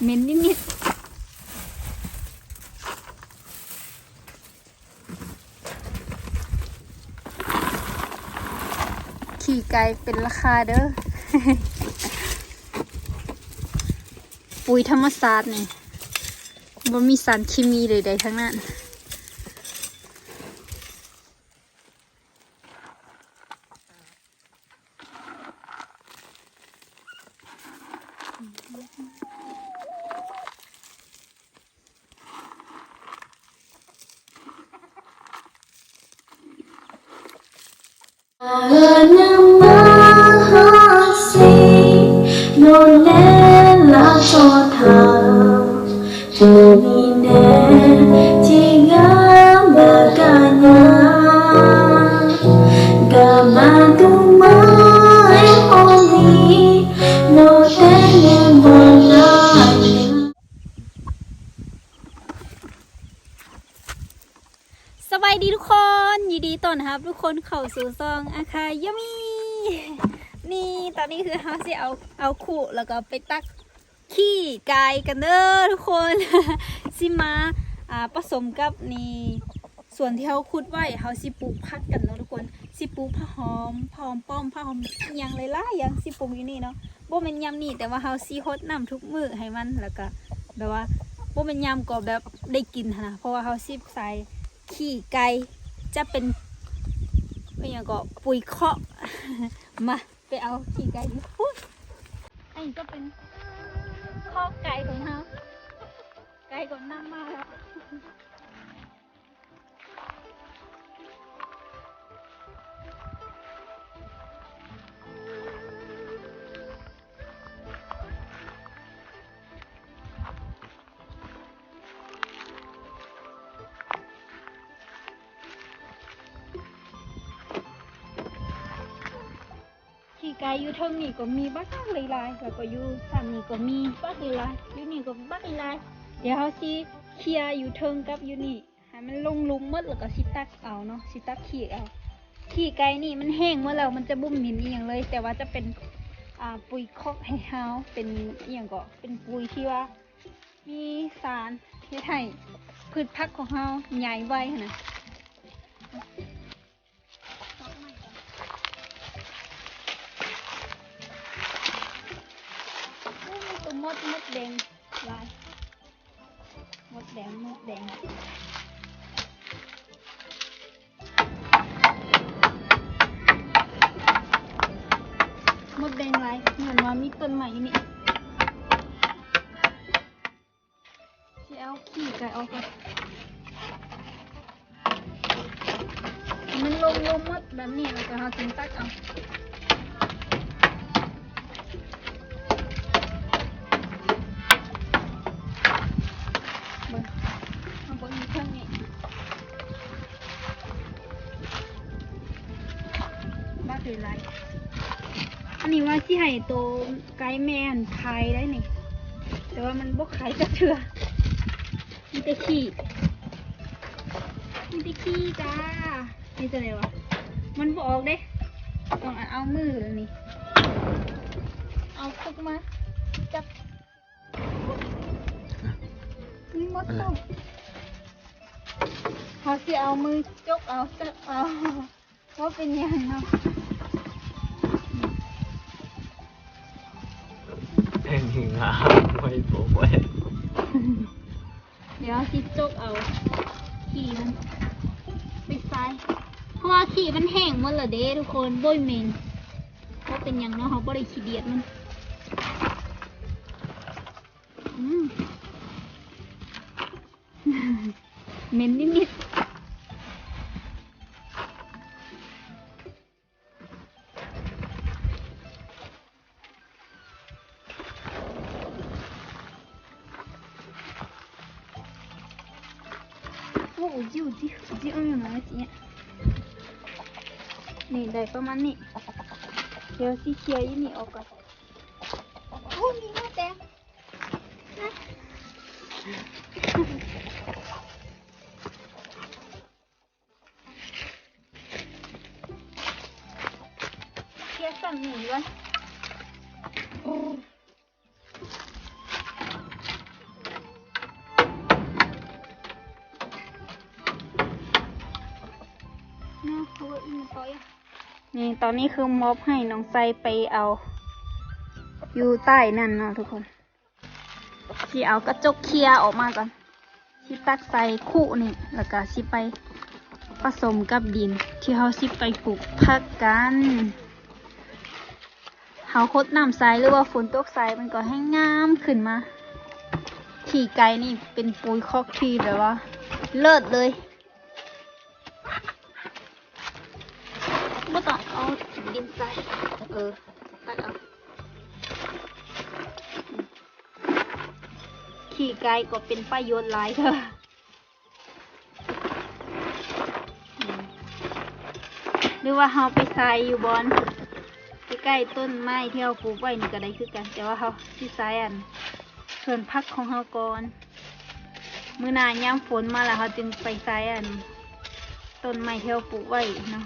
เหม็นนิดๆขี่ไก่เป็นราคาเด้อ ปุ๋ยธรรมศาสตร์นี่บ่มีสารเคมีใดๆทั้งนั้นสบายดีทุกคนยินดีต้อนรับทุกคนเข้าสู่ซองอาคายามีนี่ตอนนี้คือเขาสิเอาขู่แล้วก็ไปตักขี้ไก่กันเด้อทุกคน สิมาผสมกับนี่ส่วนที่เขาขุดไว้เขาสิปลูกพักกันเนาะทุกคนสิปลูกผ้าหอมป้อมผ้าหอมยังเลยล่ะยังสิปลูกอยู่นี่เนาะบ่เป็นยำนี่แต่ว่าเขาสิฮดน้ำทุกมื้อให้มันแล้วก็แบบว่าบ่เป็นยำก็แบบได้กินนะเพราะว่าเขาสิใส่ขี้ไก่จะเป็นอย่างก็ปุ๋ยเคาะ มาไปเอาขี้ไก่ที่พูดอันนี้ก็เป็นข้อไก่ของเขาไก่ก่อนนั่งมาแล้วขี่ไก่อยู่เท่านี้ก็มีบักหลายๆแล้วก็อยู่ฝั่งนี้ก็มีบักหลายๆอยู่นี่ก็บักหลายเดี๋ยวเขาสิเคลียร์อยู่เทิงกับอยู่นี่ให้มันลงลุมหมดแล้วก็สิตักเอาเนาะสิตักขี้เอาขี้ไก่นี่มันแห้งเมื่อแล้วมันจะบุ่มหมิ่นอีอย่างเลย แต่ว่าจะเป็นปุ๋ยคอกให้เฮาเป็นอย่างก็เป็นปุ๋ยที่ว่ามีสารที่ให้พืชผักของเฮาใหญ่ไวนะตัวมดแดงลายมดแดงมดแดงลายเหมือนว่ามีต้นใหม่อยู่นี่ที่เอาขี้ไก่ออกก่อนมันลงมดแบบนี้แล้วก็เอาถึงตักเอาบนมีเครื่องนี้บ้าคือไรอันนี้ว่าที่ให้โตไก่แม่นไข่ได้นี่แต่ว่ามันบกไข่จะเถื่อมีแต่ขี้จ้านี่จะไหนวะมันบออกเด้ต้องเอามือนี่เอาคุกมาจับนี่มดต้มเขาสิเอามือจกเอาจับเอาว่าเป็นยังเนาะนี่งาไม่โผล่เดี๋ยวสิจกเอาขี้มันไปใส่เพราะว่าขี้มันแห้งหมดและเด้ทุกคนโบยเมนว่าเป็นยังเนาะเขาบ่ได้ขี้เดียดมันเหม็นนิดๆ我五级นี่ได้ประมาณนี้เดี๋ยวสิเคลียร์อีนี่ออกก่อนโอ้มีมดแดงนะเคลียร์สั่งหนีไว้ ตอนนี้คือมอบให้น้องไซไปเอาอยู่ใต้นั่นเนาะทุกคนที่เอากระจกเคลียร์ออกมาก่อนที่ตักใส่คู่นี่แล้วก็สิไปผสมกับดินที่เขาสิไปปลูกผักกันเขาคดน้ำใสหรือว่าฝนตกใสมันก็ให้งามขึ้นมาขี่ไก่นี่เป็นปุ๋ยคอกที่แบบว่าเลิศเลยไม่ต้องเอาดินใส่ตักเอาขี่ไก่ก็เป็นประโยชน์หลายเถอะหรือว่าเราไปใส่อยู่บอนใกล้ๆต้นไม้ที่เราปลูกไว้นี่ก็ได้คือกันแต่ว่าเขาที่ใส่ส่วนพักของเราก่อนมื้อหน้าย่ำฝนมาแล้วเขาจึงไปใส่ต้นไม้ที่เราปลูกไว้เนาะ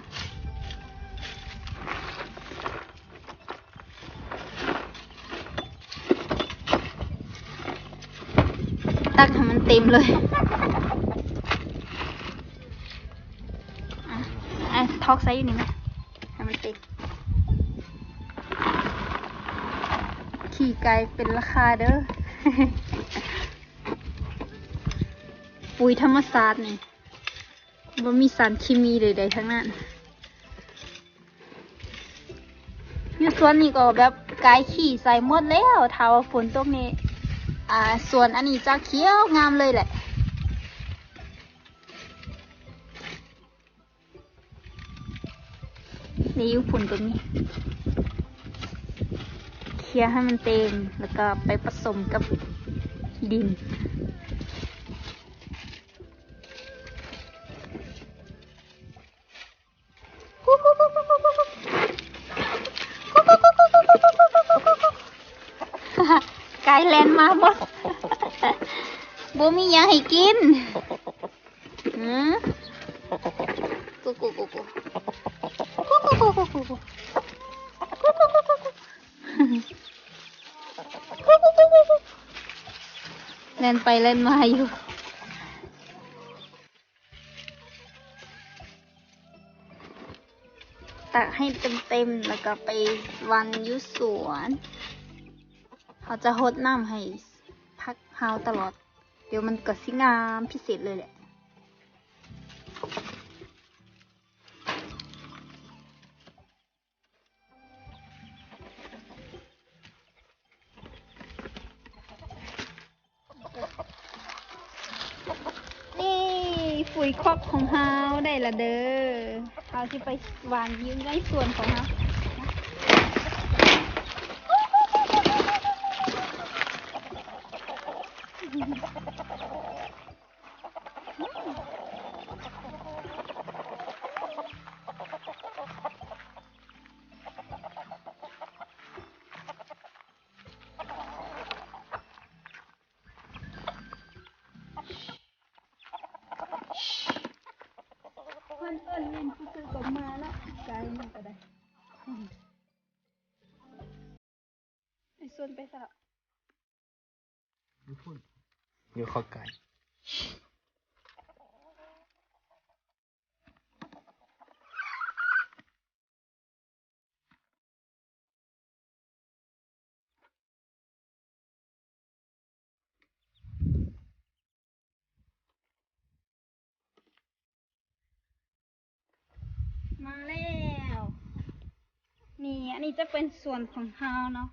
ตักให้มันเต็มเลยทอกไซส์อยู่นี่ไหมให้มันเต็มขี่ไก่เป็นราคาเด้อ ปุ๋ยธรรมศาสตร์นี่บ่มีสารเคมีใดๆทั้งนั้นอยู่สวนนี่ก็แบบไก่ขี่ใส่หมดแล้วถ้าว่าฝนตกนี่สวนอันนี้จะเขียวงามเลยแหละนี่อยู่ฝุ่นตรงนี้เคลียร์ให้มันเต็มแล้วก็ไปผสมกับดินไก่แลนมาหมดบ่มีหยังให้กินกูเล่นไปเล่นมาอยู่ตักให้เต็มๆแล้วก็ไปวันยุสวนเขาจะหดน้ำให้พักเฮาตลอดเดี๋ยวมันก็สิงามพิเศษเลยแหละปุ๋ยคอกของเฮาได้ละเด้อเฮาที่ไปวางยืมในส่วนของเฮาเอิ้นเล่นซื่อๆก็มาแล้วไกลมันก็ได้ไอ้ส่วนไปซะ อยู่ข้อไก่มาแล้วนี่อันนี้จะเป็นส่วนของเฮาเนาะ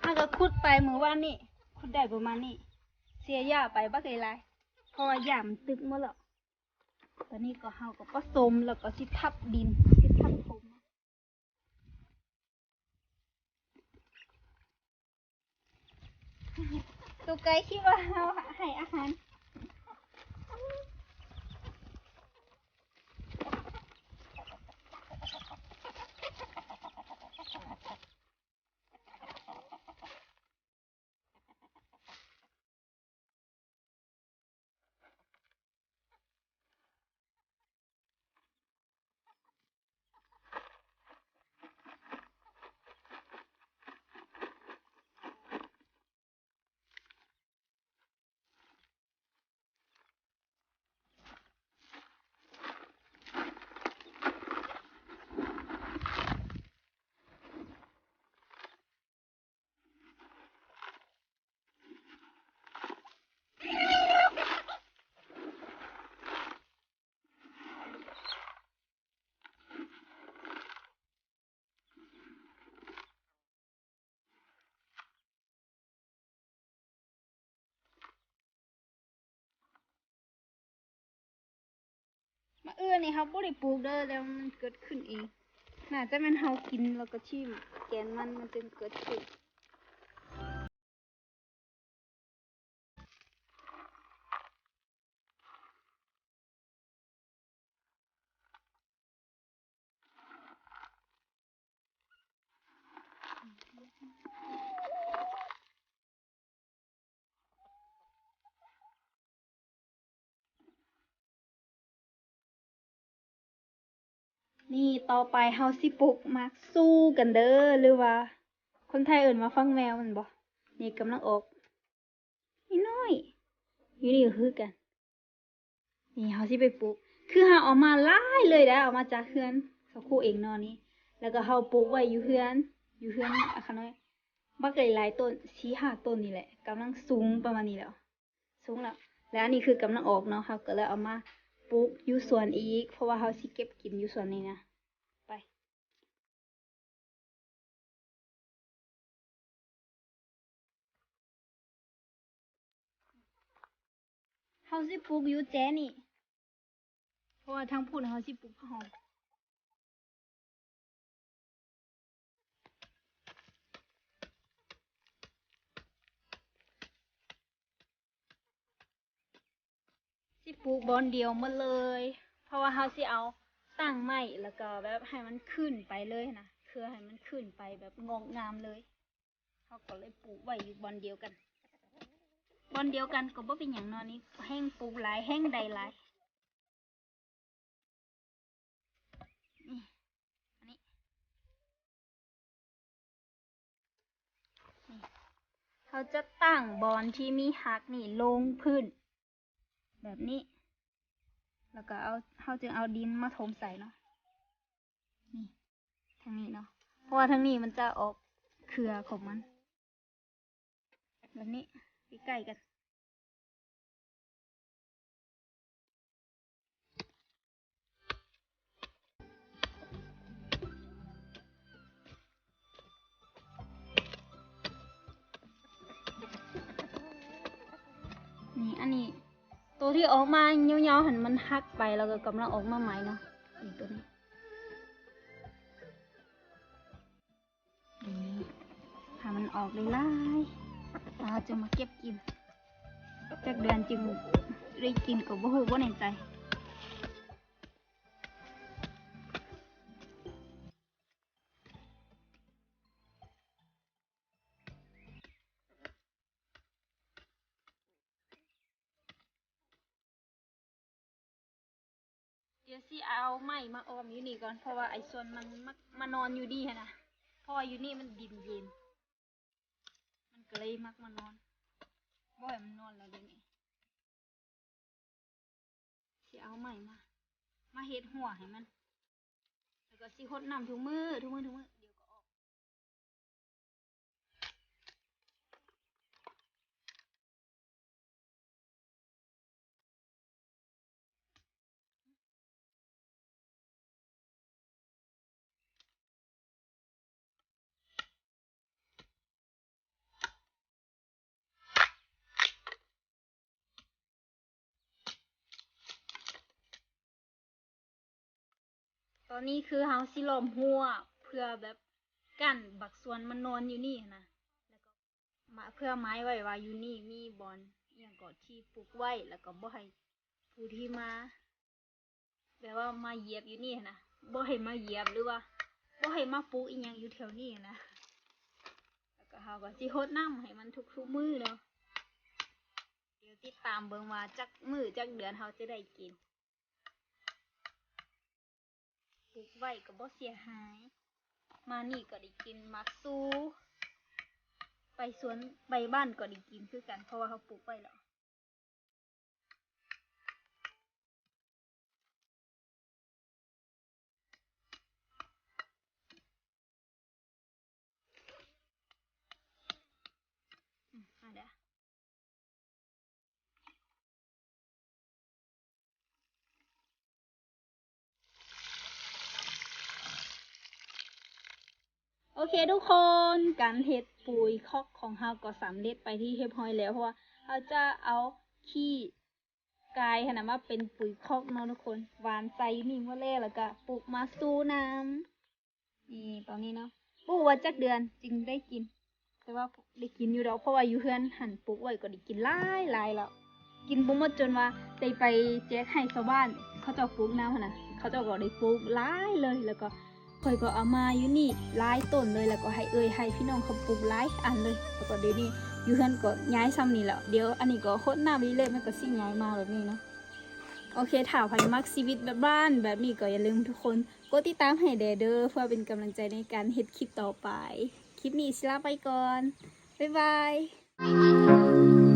ถ้าก็ขุดไปเมื่อวานนี่ขุดได้ประมาณนี้เสียหญ้าไปบักหลายๆเพราะว่าหญ้ามันตึกหมดแล้วตอนนี้ก็เฮาก็ผสมแล้วก็สิทับดินสิทับถมตัวไก่คิดว่าเฮาให้อาหาร นี่เขาบ่ได้ปลูกเด้อแล้วมันเกิดขึ้นเองน่าจะแม่นเฮากินแล้วก็ชิมแกนมันจึงเกิดขึ้นนี่ต่อไปเฮาสิปลูกมักสู้กันเด้อหรือว่า คนไทยเอิ้นว่าฟังแมวมันบ่นี่กำลังออกนี่น้อยอยู่นี่ก็คือกัน นี่เฮาสิไปปลูก คือเฮาเอามาหลายเลยนะเอามาจากเฮือนสักครู่เองเนาะนี่ แล้วก็เฮาปลูกไว้อยู่เฮือน อาคาน้อยบักหลายๆต้น4-5ต้นนี่แหละกำลังสูงประมาณนี้แล้ว สูงแล้ว แล้วอันนี้คือกำลังออกเนาะเฮาก็เลยเอามาปลูกอยู่สวนอีก เพราะว่าเฮาสิเก็บกินอยู่สวนนี้นะ ไป เฮาสิปลูกอยู่แจนี่ เพราะว่าทางพุ่นเฮาสิปลูกผักหอม สิปลูกบอนเดียวหมาเลย เพราะว่าเฮาสิเอาตั้งไม้แล้วก็แบบให้มันขึ้นไปเลยนะคือให้มันขึ้นไปแบบงอกงามเลยเฮาก็เลยปลูกไว้อยู่บอนเดียวกัน บอนเดียวกันก็บ่เป็นหยังเนาะนี่แห้งปลูกหลายแห้งใดหลายนี่อันนี้นี่เขาจะตั้งบอนที่มีหักนี่ลงพื้นแบบนี้ แล้วก็เขาจึงเอาดินมาถมใส่เนาะ นี่ทางนี้เนาะ เพราะว่าทางนี้มันจะออกเครือของมัน แบบนี้ใกล้ๆกัน นี่อันนี้ ตัวที่ออกมาเงี้ยวๆหันมันหักไปแล้วก็กำลังออกมาใหม่เนาะนี่ตัวนี้นี่ถ้ามันออกได้หลายเราจะมาเก็บกินจากเดือนจึงได้กินกับบ่ฮู้บ่แน่ใจเดี๋ยวสิเอาไม้มาออมอยู่นี่ก่อนเพราะว่าไอ้ส่วนมันมานอนอยู่นี่ฮะนะเพราะว่าอยู่นี่มันดินเย็นมันก็เลยมักมานอนบ่ให้มันนอนแล้วเดี๋ยวนี้สิเอาไม้มาเฮ็ดหัวให้มันแล้วก็สิรดน้ำทุกมื้อเดี๋ยวก็ออกตอนนี้คือเฮาสิล้อมหัวเพื่อแบบกั้นบักส่วนมันนอนอยู่นี่หั้นนะแล้วก็เพื่อหมายไว้ว่าอยู่นี่มีบอนอหย่างก็ที่ปลูกไว้แล้วก็บ่ให้ผู้ที่มาแบบว่ามาเหยียบอยู่นี่หั้นนะบ่ให้มาเหยียบหรือว่าบ่ให้มาปลูกอีหยังอยู่แถวนี้หั้นนะแล้วก็เฮาก็สิรดน้ำให้มันทุกๆมื้อเนาะเดี๋ยวติดตามเบิ่งว่าจักมื้อจักเดือนเฮาจะได้กินปลูกไว้ก็บ่เสียหายมานี่ก็ได้กินมักซูไปสวนไปบ้านก็ได้กินคือกันเพราะว่าเขาปลูกไว้แล้วเดี๋ยวโอเคทุกคนการเฮ็ดปุ๋ยคอกของเฮาก็สำเร็จไปที่เรียบร้อยแล้วเพราะว่าเราจะเอาขี้ กายขนาดว่าเป็นปุ๋ยคอกเนาะทุกคนหวานใส่นี่เมื่อแรกแล้วก็ปลูกมาสู้น้ำนี่ตอนนี้เนาะปลูกไว้จักเดือนจึงได้กิน แต่ว่าได้กินอยู่ดอกเพราะว่าอยู่เฮือนหั่นปลูกไว้ก็ได้กินหลายแล้วกินบ่หมดจนว่าได้ไปแจกให้ชาวบ้านเขาเจ้าปลูกน้ำหั่นน่ะเขาเจ้าก็ได้ปลูกหลายเลยแล้วก็ข่อยก็เอามาอยู่นี่หลายต้นเลยแล้วก็ให้พี่น้องเขาปลูกหลายอันเลยแล้วก็เดี๋ยวนี้อยู่เฮือนก็ย้ายซ้ำนี่แล้วเดี๋ยวอันนี้ก็โคตรน้ำไปเรื่อยๆมันก็สิย้ายมาแบบนี้เนาะโอเคถ้าใครมักชีวิตแบบบ้านแบบนี้ก็อย่าลืมทุกคนกดติดตามให้เด้อเพื่อเป็นกำลังใจในการเฮ็ดคลิปต่อไปคลิปนี้สิลาไปก่อนบ๊ายบาย